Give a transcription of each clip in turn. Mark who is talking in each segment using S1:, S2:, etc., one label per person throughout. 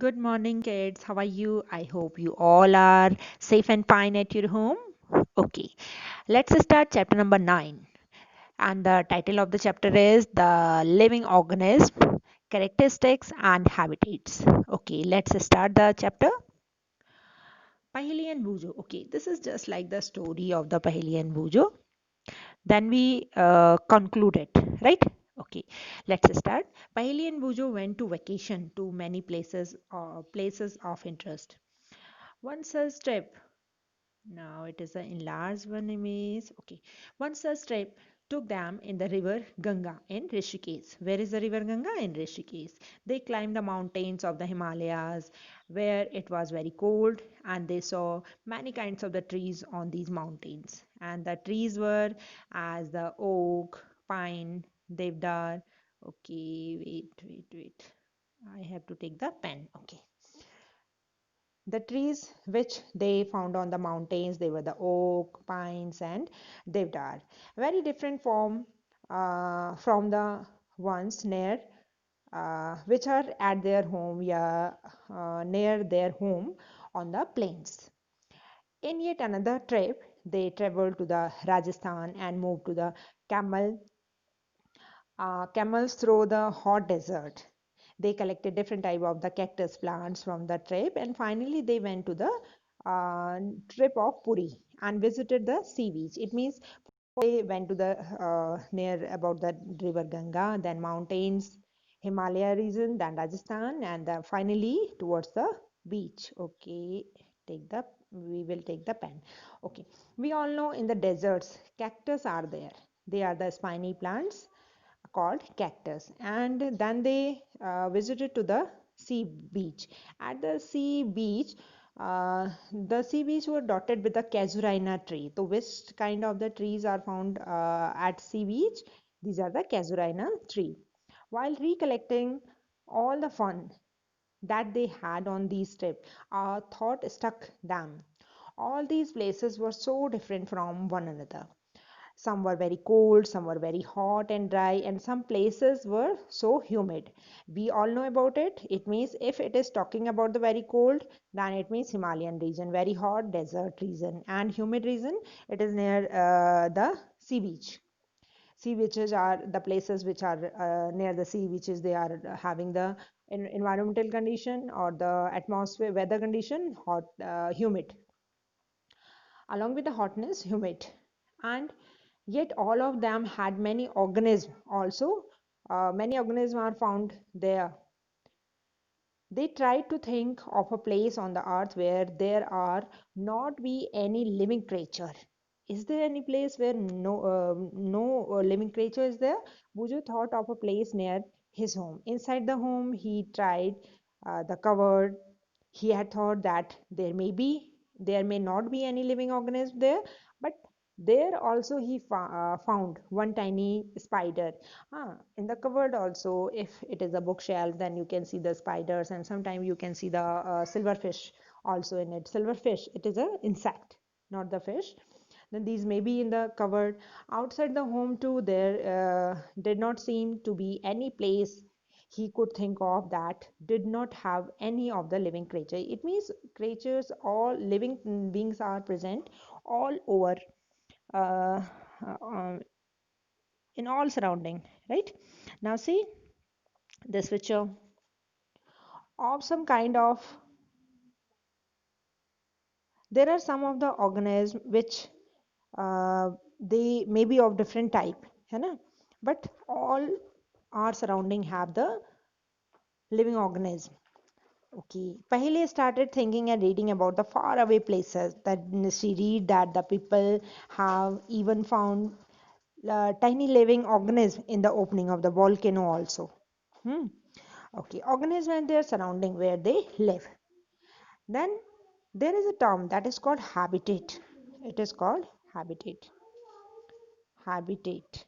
S1: Good morning, kids. How are you? I hope you all are safe and fine at your home. Okay, let's start chapter number 9. And the title of the chapter is The Living Organism Characteristics and Habitats. Okay, let's start the chapter. Paheli and Bujo. Okay, this is just like the story of the Paheli and Bujo. Then we conclude it, right? Okay, let's start. Paheli and Bujo went to vacation to many places of interest. One such trip, now it is an enlarged one image. Okay, one such trip took them in the river Ganga in Rishikesh. Where is the river Ganga? In Rishikesh. They climbed the mountains of the Himalayas where it was very cold, and they saw many kinds of the trees on these mountains. And the trees were as the oak, pine, devdar. Okay, wait. I have to take the pen. Okay. The trees which they found on the mountains, they were the oak, pines, and devdar. Very different form from the ones near which are at their home, yeah, near their home on the plains. In yet another trip, they traveled to the Rajasthan and moved to the camels through the hot desert. They collected different type of the cactus plants from the trip, and finally they went to the trip of Puri and visited the sea beach. It means they went to the near about the river Ganga, then mountains, Himalaya region, then Rajasthan, and finally towards the beach. Okay, take the we will take the pen. Okay, we all know in the deserts cactus are there. They are the spiny plants called cactus, and then they visited to the sea beach. At the sea beach, the sea beach were dotted with the casuarina tree. So which kind of the trees are found at sea beach? These are the casuarina tree. While recollecting all the fun that they had on these trip, a thought struck them. All these places were so different from one another. Some were very cold, some were very hot and dry, and some places were so humid. We all know about it. It means if it is talking about the very cold, then it means Himalayan region, very hot desert region, and humid region, it is near the sea beach. Sea beaches are the places which are near the sea beaches. They are having the environmental condition or the atmosphere weather condition hot, humid, along with the hotness, humid. And yet all of them had many organisms also. Many organisms are found there. They tried to think of a place on the earth where there are not be any living creature. Is there any place where no living creature is there? Buju thought of a place near his home. Inside the home, he tried the cupboard. He had thought that there may not be any living organism there, but there also he found one tiny spider. In the cupboard also, if it is a bookshelf, then you can see the spiders, and sometimes you can see the silverfish also in it. Silverfish, it is a insect, not the fish. Then these may be in the cupboard. Outside the home too, there did not seem to be any place he could think of that did not have any of the living creature. It means creatures, all living beings are present all over, uh, uh, in all surrounding, right? Now see this picture of some kind of, there are some of the organisms which they may be of different type, है ना? But all our surrounding have the living organism. Okay, Pahile started thinking and reading about the faraway places that she read that the people have even found tiny living organism in the opening of the volcano also. Hmm. Okay, organism and their surrounding where they live. Then there is a term that is called habitat. It is called habitat. Habitat.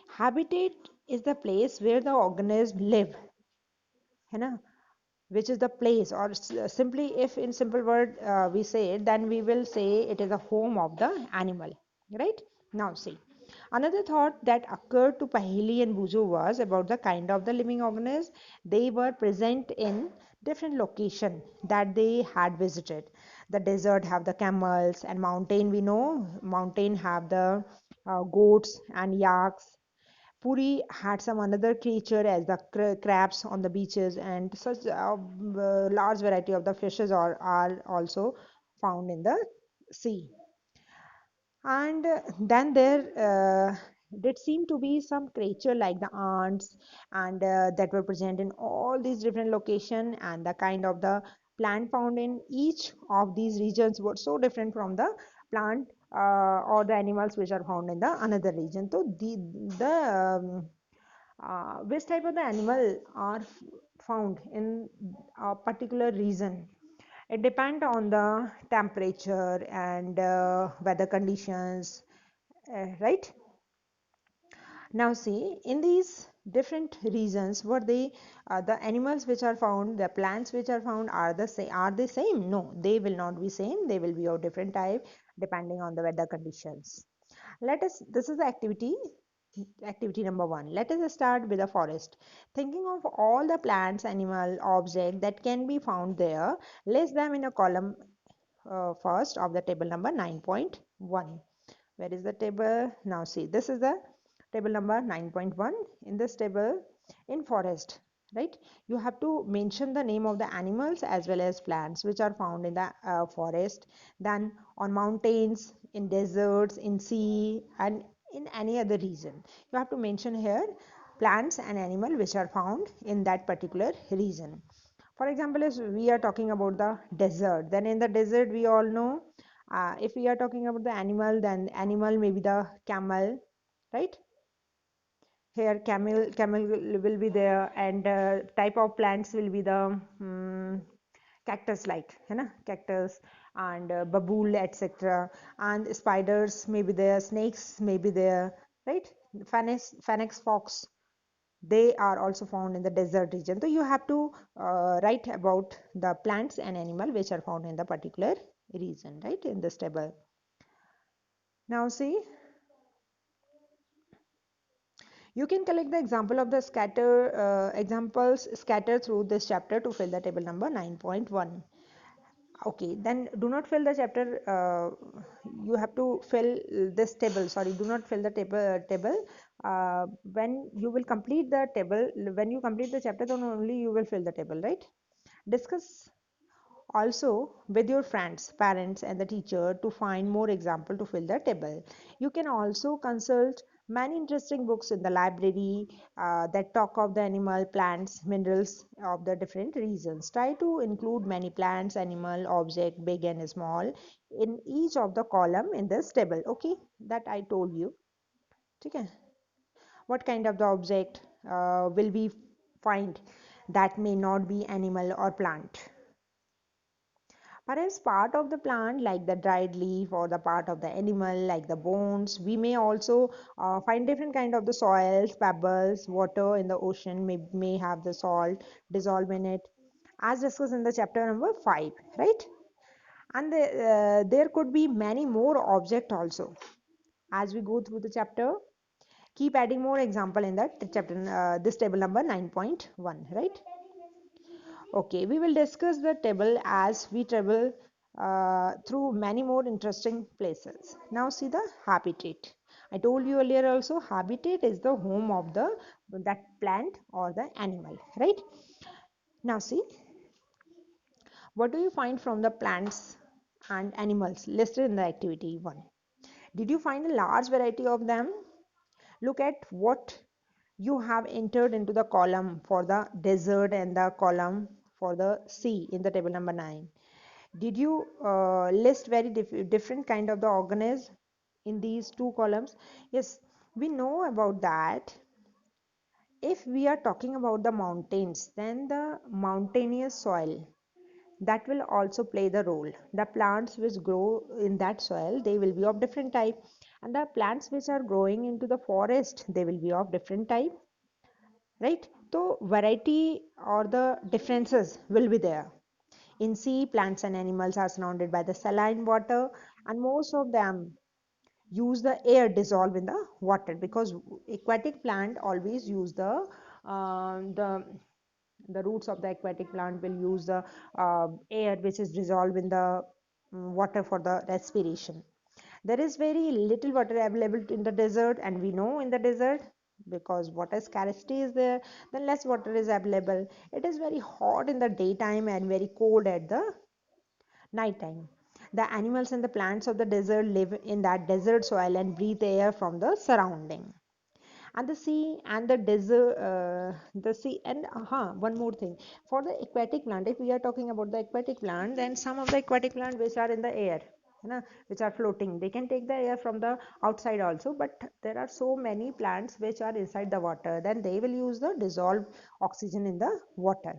S1: Habitat is the place where the organism live. है ना? Which is the place, or simply if in simple word we say it, then we will say it is a home of the animal, right? Now see, Another thought that occurred to Paheli and Bujo was about the kind of the living organisms. They were present in different location that they had visited. The desert have the camels, and mountain, we know mountain have the goats and yaks. Puri had some another creature as the crabs on the beaches, and such large variety of the fishes are also found in the sea. And then there did seem to be some creature like the ants, and that were present in all these different location, and the kind of the plant found in each of these regions were so different from the plant or the animals which are found in the another region. So which type of the animal are found in a particular region, it depends on the temperature and weather conditions, right? Now see, in these different regions, what they the animals which are found, the plants which are found are the same. Are they same? No, they will not be same. They will be of different type depending on the weather conditions. Let us. This is the activity. Activity number one. Let us start with the forest. Thinking of all the plants, animal, object that can be found there, list them in a column first of the table number 9.1. Where is the table? Now see, this is the table number 9.1. In this table, in forest, right, you have to mention the name of the animals as well as plants which are found in the forest, then on mountains, in deserts, in sea, and in any other region. You have to mention here plants and animal which are found in that particular region. For example, if we are talking about the desert, then in the desert we all know, if we are talking about the animal, then animal may be the camel, right? Here camel will be there, and type of plants will be the cactus like, है ना, cactus, and babool, etc. And spiders may be there, snakes may be there, right? Phoenix fox, they are also found in the desert region. So you have to write about the plants and animal which are found in the particular region, right, in this table. Now see, you can collect the example of the examples scattered through this chapter to fill the table number 9.1. Okay, then do not fill the chapter, you have to fill this table, sorry, do not fill the table when you will complete the table, when you complete the chapter, then only you will fill the table, right? Discuss also with your friends, parents, and the teacher to find more example to fill the table. You can also consult many interesting books in the library that talk of the animal, plants, minerals of the different regions. Try to include many plants, animal, object, big and small, in each of the column in this table. Okay, that I told you. Okay. What kind of the object will we find that may not be animal or plant? Perhaps part of the plant like the dried leaf, or the part of the animal like the bones. We may also find different kind of the soils, pebbles, water in the ocean may have the salt dissolved in it, as discussed in the chapter number 5, right? And there could be many more object also. As we go through the chapter, keep adding more example in that chapter, this table number 9.1, right? Okay, we will discuss the table as we travel through many more interesting places. Now see the habitat. I told you earlier also, habitat is the home of the that plant or the animal, right? Now see, what do you find from the plants and animals listed in the activity 1? Did you find a large variety of them? Look at what you have entered into the column for the desert and the column for the sea in the table number 9. Did you list very different kind of the organism in these two columns? Yes, we know about that. If we are talking about the mountains, then the mountainous soil, that will also play the role. The plants which grow in that soil, they will be of different type, and the plants which are growing into the forest, they will be of different type, right? So variety or the differences will be there. In sea, plants and animals are surrounded by the saline water, and most of them use the air dissolved in the water, because aquatic plant always use the roots of the aquatic plant will use the air which is dissolved in the water for the respiration. There is very little water available in the desert, and we know in the desert, because water scarcity is there, then less water is available. It is very hot in the daytime and very cold at the nighttime. The animals and the plants of the desert live in that desert soil and breathe air from the surrounding. And the sea and the desert, the sea and one more thing, for the aquatic plant, if we are talking about the aquatic plant, then some of the aquatic plant which are in the air, which are floating, they can take the air from the outside also, but there are so many plants which are inside the water, then they will use the dissolved oxygen in the water.